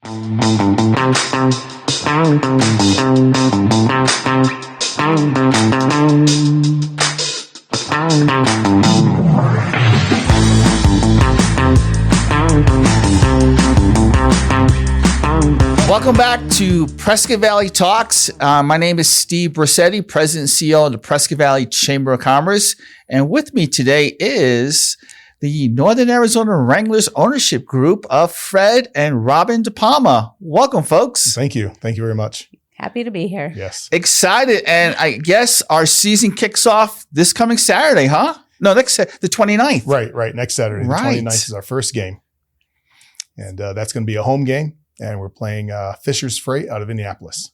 Welcome back to Prescott Valley Talks. My name is Steve Bracety, President and CEO of the Prescott Valley Chamber of Commerce. And with me today is the Northern Arizona Wranglers ownership group of Fred and Robin DePalma. Welcome, folks. Thank you. Thank you very much. Happy to be here. Yes. Excited. And I guess our season kicks off this coming Saturday, huh? No, the 29th. Right. Next Saturday. Right. The 29th is our first game. And that's going to be a home game. And we're playing Fisher's Freight out of Indianapolis.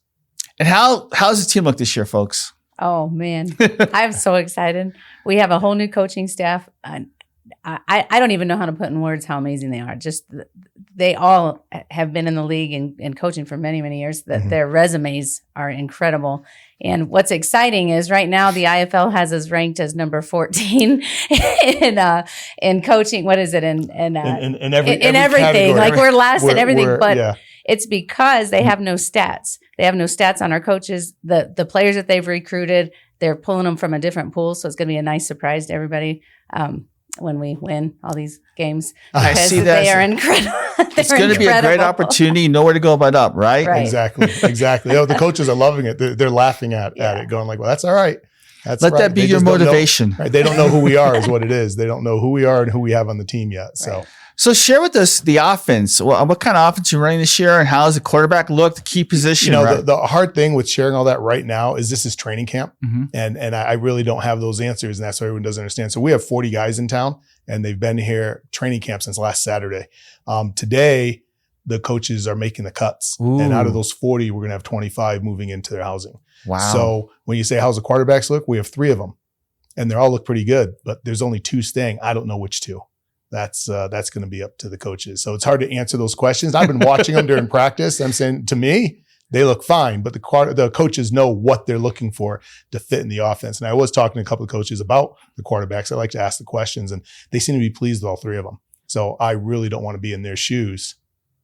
And how's the team look this year, folks? Oh, man. I'm so excited. We have a whole new coaching staff. I don't even know how to put in words how amazing they are. Just they all have been in the league and coaching for many, many years. Their resumes are incredible. And what's exciting is right now the IFL has us ranked as number 14 in coaching. What is it? In everything. Category. Like we're last in everything, but yeah. It's because they have no stats. They have no stats on our coaches. The players that they've recruited, they're pulling them from a different pool. So it's going to be a nice surprise to everybody. When we win all these games. I see that. They are incredible. It's going to be a great opportunity. Nowhere to go but up, right? Exactly. The coaches are loving it. They're laughing at it, going like, well, that's all right. Let that be your motivation. They don't know who we are is what it is. They don't know who we are and who we have on the team yet. So share with us the offense. What kind of offense you're running this year, and how does the quarterback look, the key position? The hard thing with sharing all that right now is this is training camp, and I really don't have those answers, and that's what everyone doesn't understand. So we have 40 guys in town, and they've been here training camp since last Saturday. Today, the coaches are making the cuts, and out of those 40, we're going to have 25 moving into their housing. Wow. So when you say how's the quarterbacks look, we have 3 of them, and they all look pretty good, but there's only 2 staying. I don't know which 2. That's going to be up to the coaches. So it's hard to answer those questions. I've been watching them during practice. I'm saying, to me, they look fine, but the coaches know what they're looking for to fit in the offense. And I was talking to a couple of coaches about the quarterbacks. I like to ask the questions, and they seem to be pleased with all 3 of them. So I really don't want to be in their shoes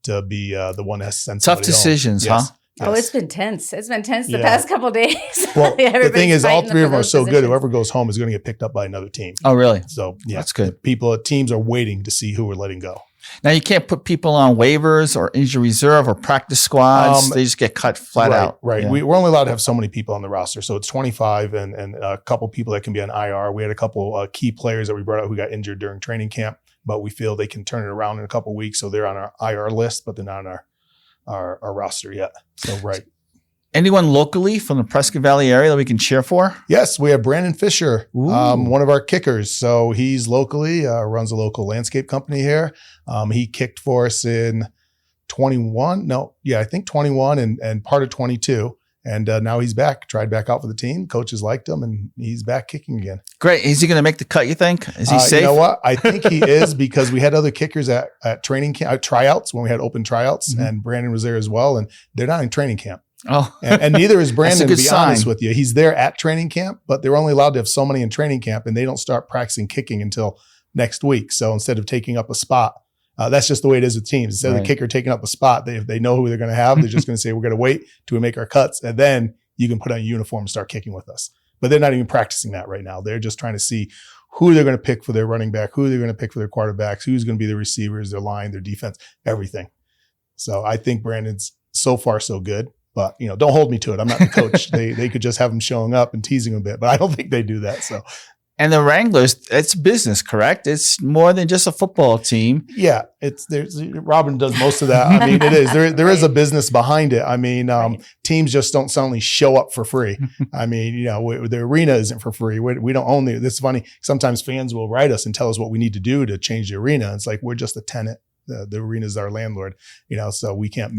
to be the one that has to send tough decisions, home. huh? Yes. Oh, it's been tense. It's been tense the past couple of days. Well, the thing is, all 3 of them are so positions. good. Whoever goes home is going to get picked up by another team. Oh, really? So that's good. Teams are waiting to see who we're letting go. Now, you can't put people on waivers or injury reserve or practice squads. They just get cut flat out. Right. Yeah. We're only allowed to have so many people on the roster. So it's 25 and a couple people that can be on IR. We had a couple key players that we brought out who got injured during training camp, but we feel they can turn it around in a couple of weeks. So they're on our IR list, but they're not on our roster yet. So, right. Anyone locally from the Prescott Valley area that we can cheer for? Yes, we have Brandon Fisher, one of our kickers. So he's locally, runs a local landscape company here. He kicked for us in 21 and part of 22. And now he's back, tried back out for the team. Coaches liked him, and he's back kicking again. Great. Is he going to make the cut, you think? Is he safe? You know what? I think he is, because we had other kickers at training camp, tryouts, when we had open tryouts, and Brandon was there as well. And they're not in training camp. Oh, and neither is Brandon, to be sign. honest with you. He's there at training camp, but they're only allowed to have so many in training camp, and they don't start practicing kicking until next week. So instead of taking up a spot, that's just the way it is with teams. Instead of the kicker taking up a spot, if they know who they're going to have, they're just going to say, we're going to wait till we make our cuts, and then you can put on a uniform and start kicking with us. But they're not even practicing that right now. They're just trying to see who they're going to pick for their running back, who they're going to pick for their quarterbacks, who's going to be the receivers, their line, their defense, everything. So I think Brandon's so far so good. But, don't hold me to it. I'm not the coach. They could just have him showing up and teasing him a bit, but I don't think they do that. So, and the Wranglers, it's business, correct? It's more than just a football team. Yeah, Robin does most of that. I mean, it is. There is a business behind it. I mean, teams just don't suddenly show up for free. I mean, the arena isn't for free. We don't own it. It's funny. Sometimes fans will write us and tell us what we need to do to change the arena. It's like, we're just a tenant. The arena is our landlord, so we can't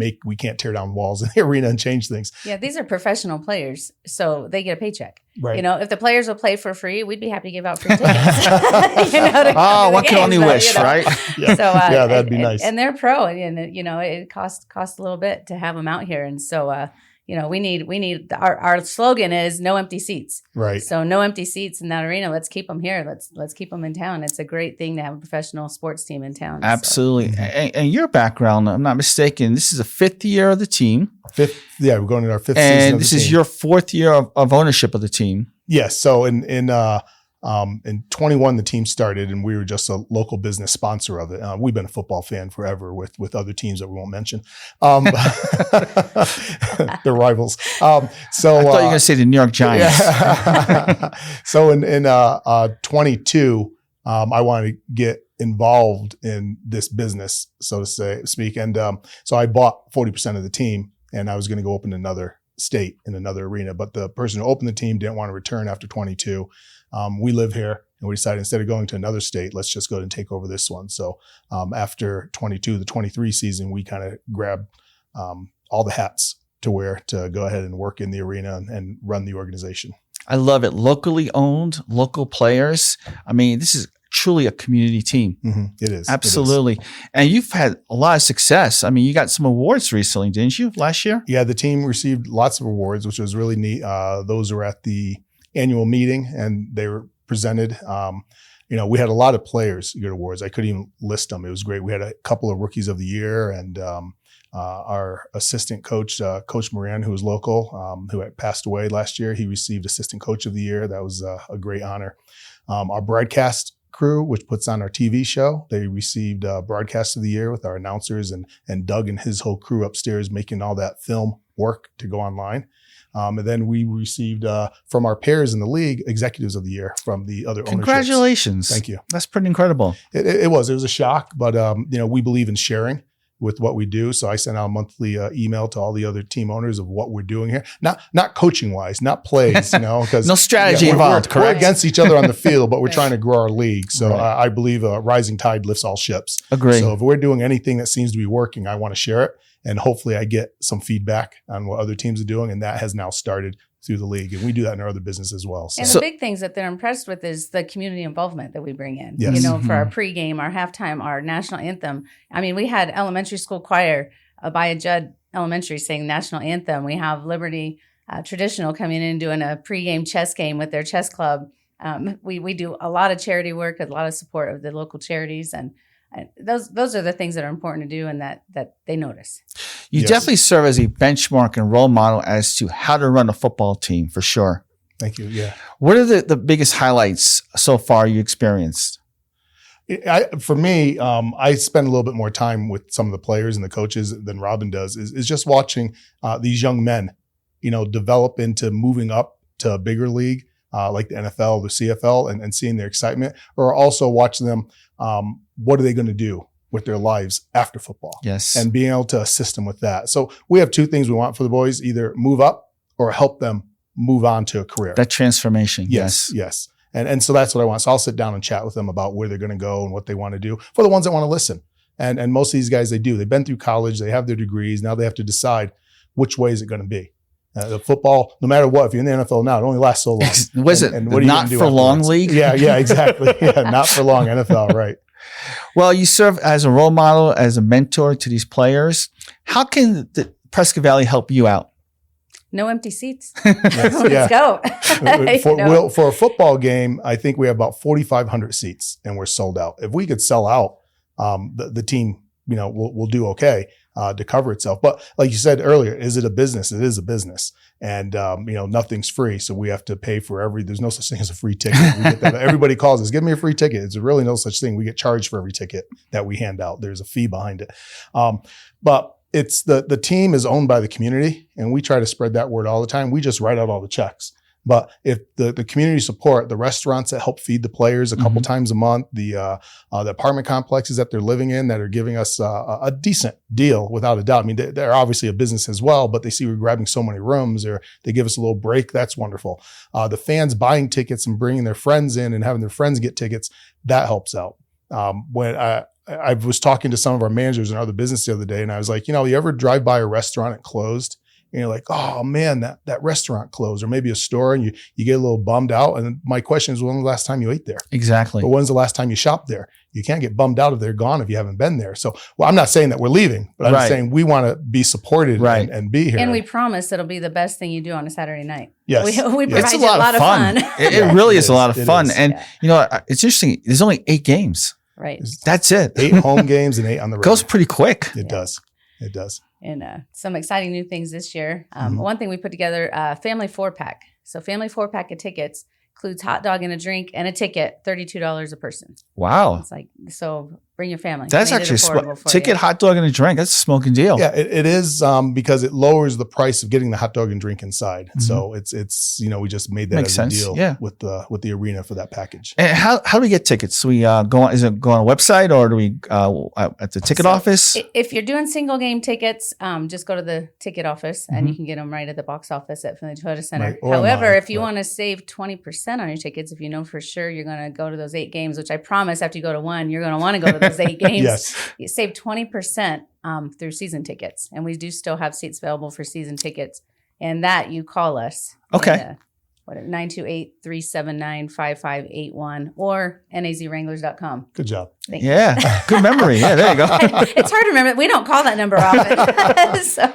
tear down walls in the arena and change things. Yeah, these are professional players, so they get a paycheck. Right. If the players will play for free, we'd be happy to give out free tickets. One can only wish, right? Yeah. So, that'd be nice. And they're pro, and it costs a little bit to have them out here, and so we need our slogan is no empty seats. Right. So no empty seats in that arena. Let's keep them here. Let's keep them in town. It's a great thing to have a professional sports team in town. Absolutely. So. And your background, I'm not mistaken, this is the 5th year of the team. We're going into our 5th season. And this is your 4th year of ownership of the team. Yes. So in 21, the team started, and we were just a local business sponsor of it. We've been a football fan forever with other teams that we won't mention. They're rivals. So I thought you were going to say the New York Giants. Yeah. So in 22, I wanted to get involved in this business, so to speak. And so I bought 40% of the team, and I was going to go open another state in another arena. But the person who opened the team didn't want to return after 22. We live here, and we decided instead of going to another state, let's just go and take over this one. So after 22, the 23 season, we kind of grabbed all the hats to wear to go ahead and work in the arena and run the organization. I love it. Locally owned, local players. I mean, this is truly a community team. Mm-hmm. It is. Absolutely. It is. And you've had a lot of success. I mean, you got some awards recently, didn't you, last year? Yeah, the team received lots of awards, which was really neat. Those were at the annual meeting, and they were presented. We had a lot of players get awards. I couldn't even list them. It was great. We had a couple of rookies of the year, and our assistant coach, Coach Moran, who was local, who had passed away last year, he received assistant coach of the year. That was a great honor. Our broadcast crew, which puts on our TV show, they received broadcast of the year with our announcers and Doug and his whole crew upstairs making all that film work to go online. And then we received from our peers in the league, executives of the year from the other ownerships. Congratulations. Thank you. That's pretty incredible. It was a shock, but we believe in sharing with what we do. So I sent out a monthly email to all the other team owners of what we're doing here. Not coaching wise, not plays, because no strategy involved, correct? We're against each other on the field, but we're trying to grow our league. So I believe a rising tide lifts all ships. Agree. So if we're doing anything that seems to be working, I want to share it. And hopefully I get some feedback on what other teams are doing. And that has now started through the league. And we do that in our other business as well. And the big things that they're impressed with is the community involvement that we bring in. Yes. For our pregame, our halftime, our national anthem. I mean, we had elementary school choir, Abaya Judd Elementary sing national anthem. We have Liberty Traditional coming in and doing a pregame chess game with their chess club. We do a lot of charity work, a lot of support of the local charities, and those are the things that are important to do and that they notice. You definitely serve as a benchmark and role model as to how to run a football team, for sure. Thank you. Yeah. What are the biggest highlights so far you experienced? For me, I spend a little bit more time with some of the players and the coaches than Robin does, is just watching these young men, develop into moving up to a bigger league like the NFL, the CFL, and seeing their excitement, or also watching them. What are they going to do with their lives after football? Yes. And being able to assist them with that. So we have two things we want for the boys, either move up or help them move on to a career. That transformation. Yes. And so that's what I want. So I'll sit down and chat with them about where they're going to go and what they want to do for the ones that want to listen. And most of these guys, they do. They've been through college. They have their degrees. Now they have to decide which way is it going to be. The football, no matter what, if you're in the NFL now, it only lasts so long. Was it what not for long league? Yeah, exactly. Yeah, not for long NFL, right. Well, you serve as a role model, as a mentor to these players. How can the Prescott Valley help you out? No empty seats. Let's go. For a football game, I think we have about 4,500 seats and we're sold out. If we could sell out, the team, will do okay to cover itself. But like you said earlier, is it a business? It is a business. And, nothing's free. So we have to pay for there's no such thing as a free ticket. We get that. Everybody calls us, give me a free ticket. It's really no such thing. We get charged for every ticket that we hand out. There's a fee behind it. But it's the team is owned by the community, and we try to spread that word all the time. We just write out all the checks. But if the community support, the restaurants that help feed the players a couple times a month, the apartment complexes that they're living in that are giving us a decent deal, without a doubt. I mean, they're obviously a business as well, but they see we're grabbing so many rooms, or they give us a little break. That's wonderful. The fans buying tickets and bringing their friends in and having their friends get tickets, that helps out. When I was talking to some of our managers in other business the other day, and I was like, you ever drive by a restaurant and closed and you're like, oh man, that restaurant closed, or maybe a store, and you get a little bummed out. And my question is, when was the last time you ate there? Exactly. But when's the last time you shopped there? You can't get bummed out if they're gone if you haven't been there. So, well, I'm not saying that we're leaving, but I'm just saying we want to be supported and be here. And we promise it'll be the best thing you do on a Saturday night. Yes. We provide it's you a lot of fun. It really is a lot of fun. Is. And, it's interesting. There's only 8 games. Right. That's it. 8 home games and 8 on the road. Goes pretty quick. It does. It does. And some exciting new things this year. One thing we put together, family 4-pack. So family 4-pack of tickets includes hot dog and a drink and a ticket, $32 a person. Wow. It's like, so bring your family. That's actually a ticket, hot dog, and a drink. That's a smoking deal. Yeah, it is because it lowers the price of getting the hot dog and drink inside. Mm-hmm. So it's we just made that as a deal with the arena for that package. And how do we get tickets? So we go on? Is it go on a website, or do we at the ticket office? If you're doing single game tickets, just go to the ticket office and you can get them right at the box office at Finley Toyota Center. Right. However, online, if you want to save 20% on your tickets, if you know for sure you're going to go to those 8 games, which I promise after you go to one, you're going to want to go to those 8 games. Yes. You save 20% through season tickets. And we do still have seats available for season tickets. And that you call us. Okay. 928-379-5581 or nazwranglers.com. Good job. Good memory. Yeah, there you go. It's hard to remember. We don't call that number often. So.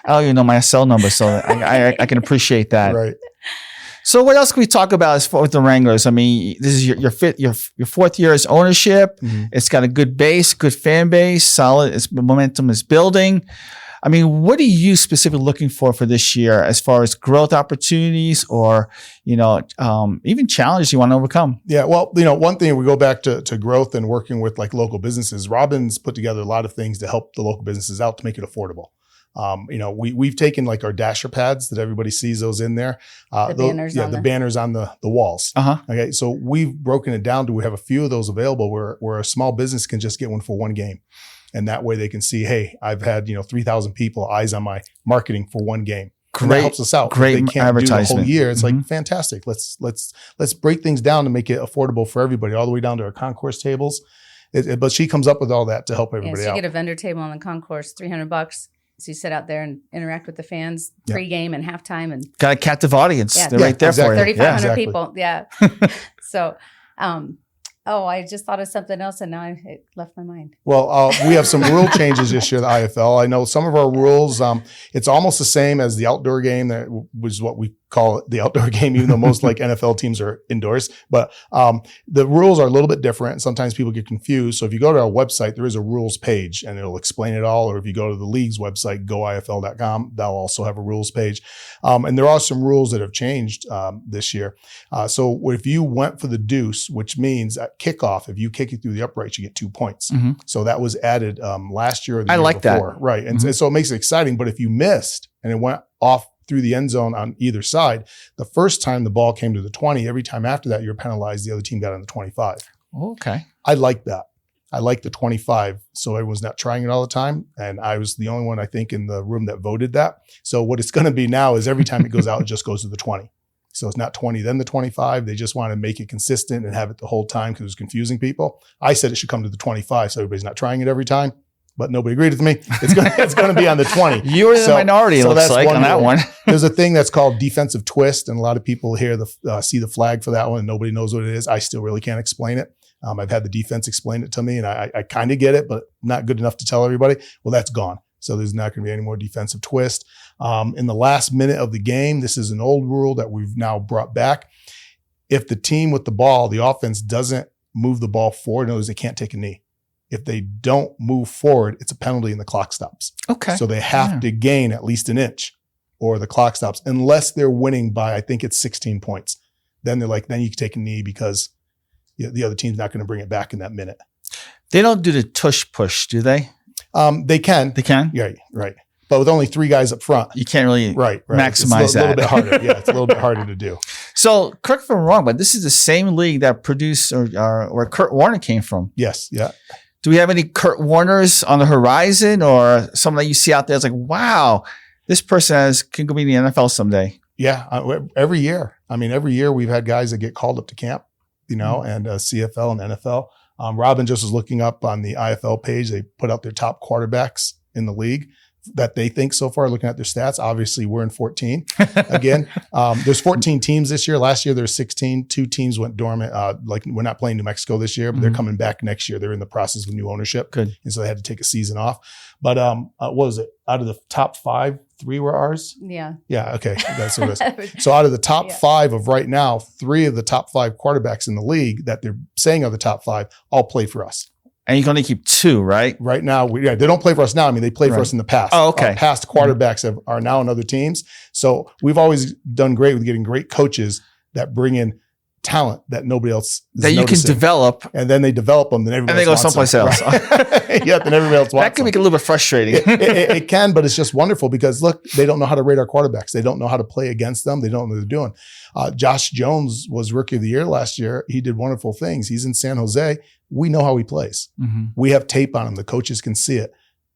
I don't my cell number, so I can appreciate that. Right. So what else can we talk about as far with the Wranglers? I mean, this is your 4th year as ownership. Mm-hmm. It's got a good base, good fan base, solid. Its momentum is building. I mean, what are you specifically looking for this year as far as growth opportunities or, even challenges you want to overcome? Yeah, well, one thing, we go back to growth and working with like local businesses. Robin's put together a lot of things to help the local businesses out to make it affordable. We've taken like our dasher pads that everybody sees those in there. The banners on the walls. Uh-huh. Okay. So we've broken it down to, we have a few of those available where a small business can just get one for one game. And that way they can see, hey, I've had, 3,000 people eyes on my marketing for one game. Great. And that helps us out. Great they can't advertisement. Do the whole year. It's like fantastic. Let's break things down to make it affordable for everybody, all the way down to our concourse tables. But she comes up with all that to help everybody out. You get a vendor table on the concourse, $300. So you sit out there and interact with the fans pregame and halftime, and got a captive audience. They're right there for you. 3,500 people. Yeah. So, I just thought of something else and now it left my mind. Well, we have some rule changes this year, the IFL. I know some of our rules, it's almost the same as the outdoor game, that was what we call it, the outdoor game, even though most like NFL teams are indoors. But the rules are a little bit different. And sometimes people get confused. So if you go to our website, there is a rules page and it'll explain it all. Or if you go to the league's website, goifl.com, they'll also have a rules page. And there are some rules that have changed this year. So if you went for the deuce, which means at kickoff, if you kick it through the uprights, you get 2 points. Mm-hmm. So that was added last year or the year like before. That. Right. And so it makes it exciting. But if you missed and it went off through the end zone on either side, the first time the ball came to the 20, every time after that, you're penalized. The other team got on the 25. Okay. I like that. I like the 25. So everyone's not trying it all the time. And I was the only one, I think, in the room that voted that. So what it's going to be now is every time it goes out, it just goes to the 20. So it's not 20, then the 25. They just want to make it consistent and have it the whole time because it was confusing people. I said it should come to the 25. So everybody's not trying it every time. But nobody agreed with me. It's going to be on the 20. You were the minority, it looks like, on that one. There's a thing that's called defensive twist, and a lot of people here see the flag for that one, and nobody knows what it is. I still really can't explain it. I've had the defense explain it to me, and I kind of get it, but not good enough to tell everybody. Well, that's gone. So there's not going to be any more defensive twist. In the last minute of the game, this is an old rule that we've now brought back. If the team with the ball, the offense, doesn't move the ball forward, in other words, they can't take a knee. If they don't move forward, it's a penalty and the clock stops. Okay. So they have to gain at least an inch or the clock stops, unless they're winning by, I think it's 16 points. Then they're like, then you can take a knee because the other team's not going to bring it back in that minute. They don't do the tush push, do they? They can. They can? Right. But with only 3 guys up front. You can't really maximize it's a little bit harder. Yeah, it's a little bit harder to do. So, correct me if I'm wrong, but this is the same league that produced where Kurt Warner came from. Yes. Yeah. Do we have any Kurt Warners on the horizon or someone that you see out there that's like, wow, this person can go be in the NFL someday? Yeah. Every year. I mean, every year we've had guys that get called up to camp, and CFL and NFL. Robin just was looking up on the IFL page. They put out their top quarterbacks in the league. that they think so far, looking at their stats. Obviously, we're in 14. Again, there's 14 teams this year. Last year, there's 16. 2 teams went dormant. Like we're not playing New Mexico this year, but they're coming back next year. They're in the process of new ownership. Good. And so they had to take a season off. But what was it? Out of the top 5, 3 were ours? Yeah. Yeah, okay. That's what it is. So out of the top 5 of right now, 3 of the top 5 quarterbacks in the league that they're saying are the top 5 all play for us. And you're going to keep 2, right? Right now, they don't play for us now. I mean, they played for us in the past. Oh, okay. Our past quarterbacks are now on other teams. So we've always done great with getting great coaches that bring in talent that nobody else is that you noticing. can develop. And then they develop them. Then everybody And they go someplace else. Right? Yeah, then everybody else wants That can make it a little bit frustrating. It can, but it's just wonderful because, look, they don't know how to rate our quarterbacks. They don't know how to play against them. They don't know what they're doing. Josh Jones was Rookie of the Year last year. He did wonderful things. He's in San Jose. We know how he plays. We have tape on him. The coaches can see it.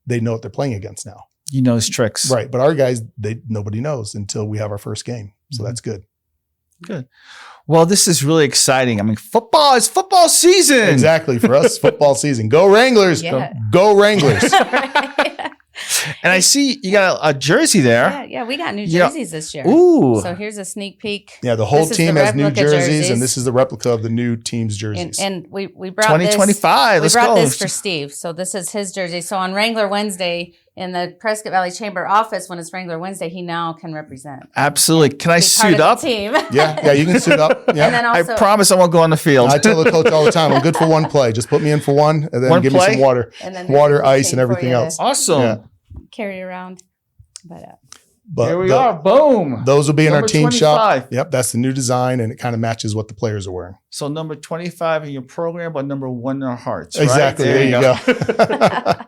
They know what they're playing against now. You know his tricks. Right. But our guys, nobody knows until we have our first game. So that's good. Good. Well, this is really exciting. I mean, football is football season. Exactly. For us, football season. Go Wranglers. Yeah. Go Wranglers. And I see you got a jersey there. Yeah, we got new jerseys this year. Ooh. So here's a sneak peek. Yeah, the whole This is team the has new replica jerseys, and this is the replica of the new team's jerseys. And we brought 2025. this. We Let's brought go. this for Steve. So this is his jersey. So on Wrangler Wednesday in the Prescott Valley Chamber office, when it's Wrangler Wednesday, he now can represent. Absolutely. Can I Be suit part of up? the team. Yeah, you can suit up. Yeah. And then I also, promise I won't go on the field. I tell the coach all the time, I'm good for one play. Just put me in for one, and then One give play? me some water, and then there's water, a ice, thing and for everything you to else. Awesome. Yeah. carry around. But But Here we are. Boom. Those will be in our Number team 25. shop. Yep, that's the new design, and it kind of matches what the players are wearing. So number 25 in your program, but number 1 in our hearts. Exactly. Right? There you go.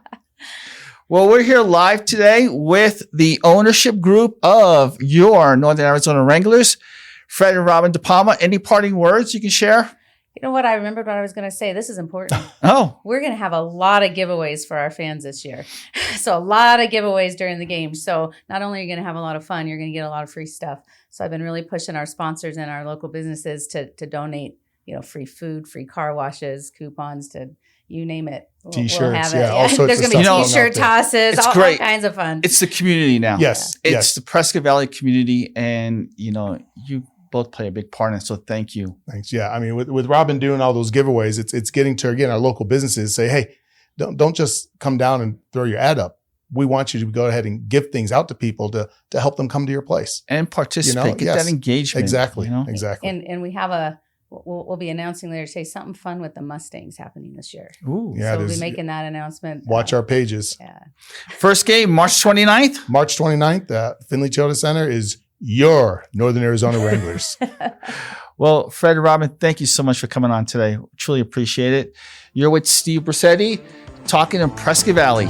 Well, we're here live today with the ownership group of your Northern Arizona Wranglers, Fred and Robin DePalma. Any parting words you can share? you know what? I remembered what I was going to say. This is important. Oh, We're going to have a lot of giveaways for our fans this year. So a lot of giveaways during the game. So not only are you going to have a lot of fun, you're going to get a lot of free stuff. So I've been really pushing our sponsors and our local businesses to donate, free food, free car washes, coupons to you name it. T-shirts, we'll have it. yeah, all sorts There's of going to be stuff going out T-shirt there. tosses, It's all great. kinds of fun. it's the community now. Yes. It's yes. the Prescott Valley community, and you both play a big part in it. So thank you. Thanks. Yeah. I mean, with Robin doing all those giveaways, it's getting to, again, our local businesses say, hey, don't just come down and throw your ad up. We want you to go ahead and give things out to people to help them come to your place. And participate. Get yes. that engagement. Exactly. you know? Exactly. And we have we'll be announcing later today something fun with the Mustangs happening this year. Ooh. Yeah, So we'll be there's- making that announcement. Watch our pages. Yeah. First game, March 29th. March 29th, Finley Children's Center is your Northern Arizona Wranglers. Well, Fred and Robin, thank you so much for coming on today. Truly appreciate it. You're with Steve Bracety, talking in Prescott Valley.